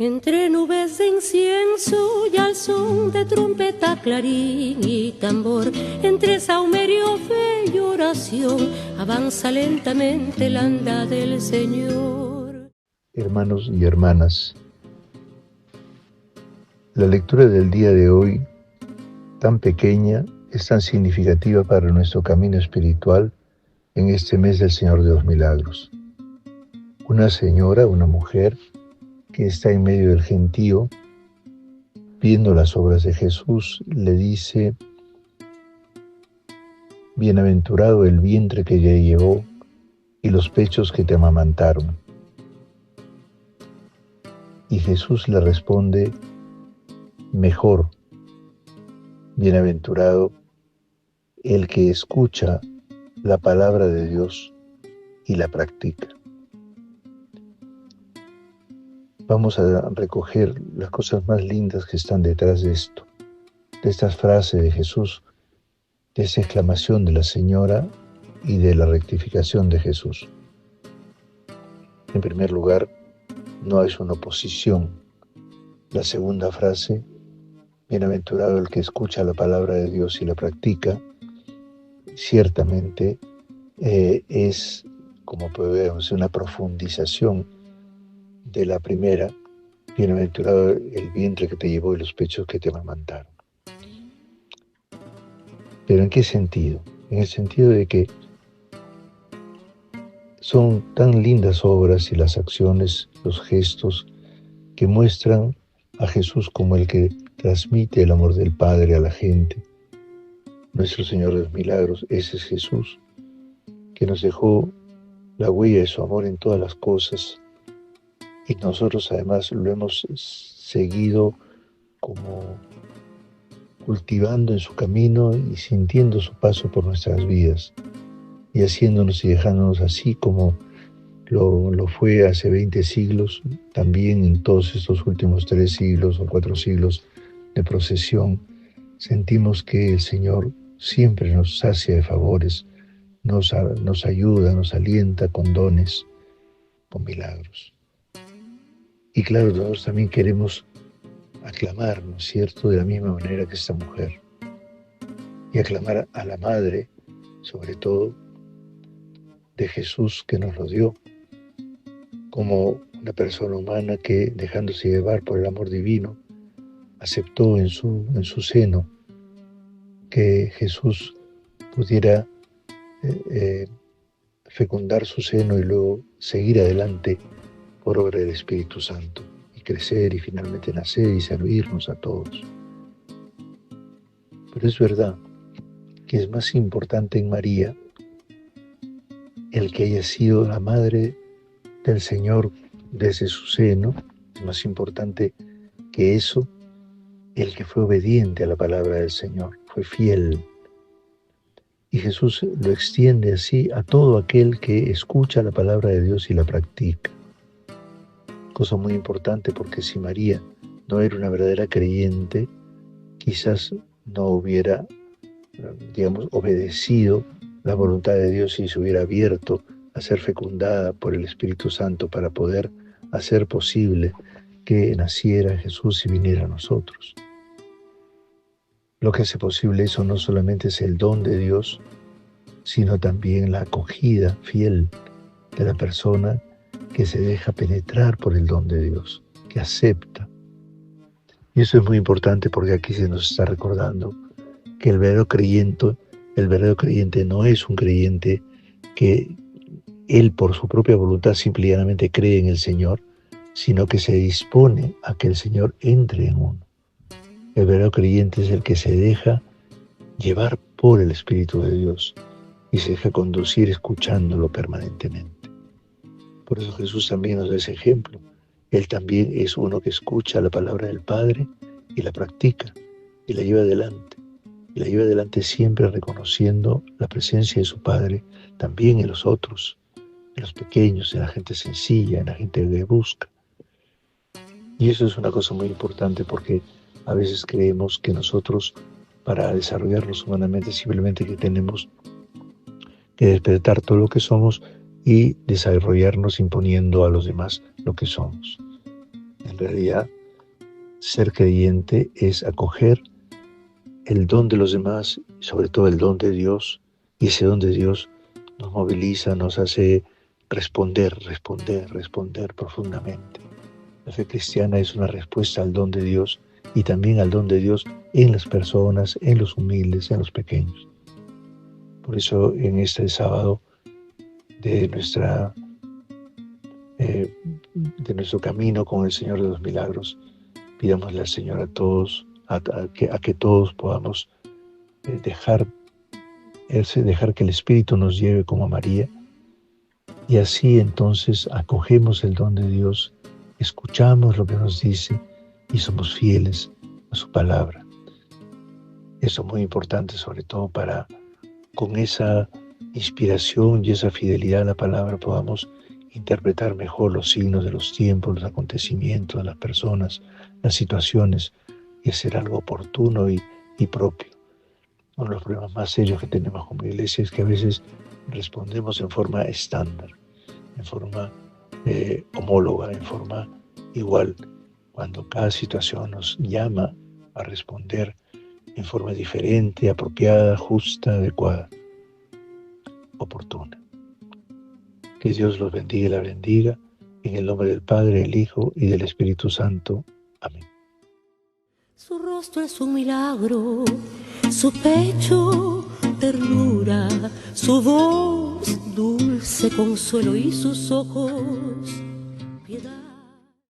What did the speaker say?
Entre nubes de incienso y al son de trompeta, clarín y tambor, entre saumerio, fe y oración, avanza lentamente el anda del Señor. Hermanos y hermanas, la lectura del día de hoy, tan pequeña, es tan significativa para nuestro camino espiritual en este mes del Señor de los Milagros. Una señora, una mujer, que está en medio del gentío, viendo las obras de Jesús, le dice: bienaventurado el vientre que te llevó y los pechos que te amamantaron. Y Jesús le responde: mejor, bienaventurado el que escucha la palabra de Dios y la practica. Vamos a recoger las cosas más lindas que están detrás de esto, de estas frases de Jesús, de esa exclamación de la señora y de la rectificación de Jesús. En primer lugar, no es una oposición. La segunda frase, bienaventurado el que escucha la palabra de Dios y la practica, ciertamente es, como podemos, una profundización de la primera: bienaventurado el vientre que te llevó y los pechos que te amamantaron. ¿Pero en qué sentido? En el sentido de que son tan lindas obras y las acciones, los gestos que muestran a Jesús como el que transmite el amor del Padre a la gente. Nuestro Señor de los Milagros, ese es Jesús, que nos dejó la huella de su amor en todas las cosas. Y nosotros además lo hemos seguido como cultivando en su camino y sintiendo su paso por nuestras vidas, y haciéndonos y dejándonos así como lo fue hace 20 siglos, también en todos estos últimos 3 siglos o 4 siglos de procesión. Sentimos que el Señor siempre nos sacia de favores, nos ayuda, nos alienta con dones, con milagros. Y claro, nosotros también queremos aclamar, ¿no es cierto?, de la misma manera que esta mujer. Y aclamar a la Madre, sobre todo, de Jesús que nos lo dio, como una persona humana que, dejándose llevar por el amor divino, aceptó en su seno que Jesús pudiera fecundar su seno y luego seguir adelante por obra del Espíritu Santo, y crecer y finalmente nacer y servirnos a todos. Pero es verdad que es más importante en María el que haya sido la madre del Señor desde su seno. Es más importante que eso el que fue obediente a la palabra del Señor, fue fiel. Y Jesús lo extiende así a todo aquel que escucha la palabra de Dios y la practica. Cosa muy importante, porque si María no era una verdadera creyente, quizás no hubiera, obedecido la voluntad de Dios y se hubiera abierto a ser fecundada por el Espíritu Santo para poder hacer posible que naciera Jesús y viniera a nosotros. Lo que hace posible eso no solamente es el don de Dios, sino también la acogida fiel de la persona que se deja penetrar por el don de Dios, que acepta. Y eso es muy importante, porque aquí se nos está recordando que el verdadero creyente no es un creyente que él por su propia voluntad simplemente cree en el Señor, sino que se dispone a que el Señor entre en uno. El verdadero creyente es el que se deja llevar por el Espíritu de Dios y se deja conducir escuchándolo permanentemente. Por eso Jesús también nos da ese ejemplo. Él también es uno que escucha la palabra del Padre y la practica y la lleva adelante. Y la lleva adelante siempre reconociendo la presencia de su Padre también en los otros, en los pequeños, en la gente sencilla, en la gente que busca. Y eso es una cosa muy importante, porque a veces creemos que nosotros, para desarrollarnos humanamente, simplemente que tenemos que despertar todo lo que somos y desarrollarnos imponiendo a los demás lo que somos. En realidad, ser creyente es acoger el don de los demás, sobre todo el don de Dios, y ese don de Dios nos moviliza, nos hace responder profundamente. La fe cristiana es una respuesta al don de Dios y también al don de Dios en las personas, en los humildes, en los pequeños. Por eso en este sábado de nuestro camino con el Señor de los Milagros, pidámosle al Señor a todos, a que todos podamos dejar que el Espíritu nos lleve como a María, y así entonces acogemos el don de Dios, escuchamos lo que nos dice y somos fieles a su palabra. Eso es muy importante, sobre todo para, con esa inspiración y esa fidelidad a la palabra, podamos interpretar mejor los signos de los tiempos, los acontecimientos de las personas, las situaciones, y hacer algo oportuno y propio. Uno de los problemas más serios que tenemos como iglesia es que a veces respondemos en forma estándar, en forma homóloga, en forma igual, cuando cada situación nos llama a responder en forma diferente, apropiada, justa, adecuada, oportuna. Que Dios los bendiga y la bendiga, en el nombre del Padre, del Hijo y del Espíritu Santo. Amén. Su rostro es un milagro, su pecho ternura, su voz dulce consuelo y sus ojos piedad.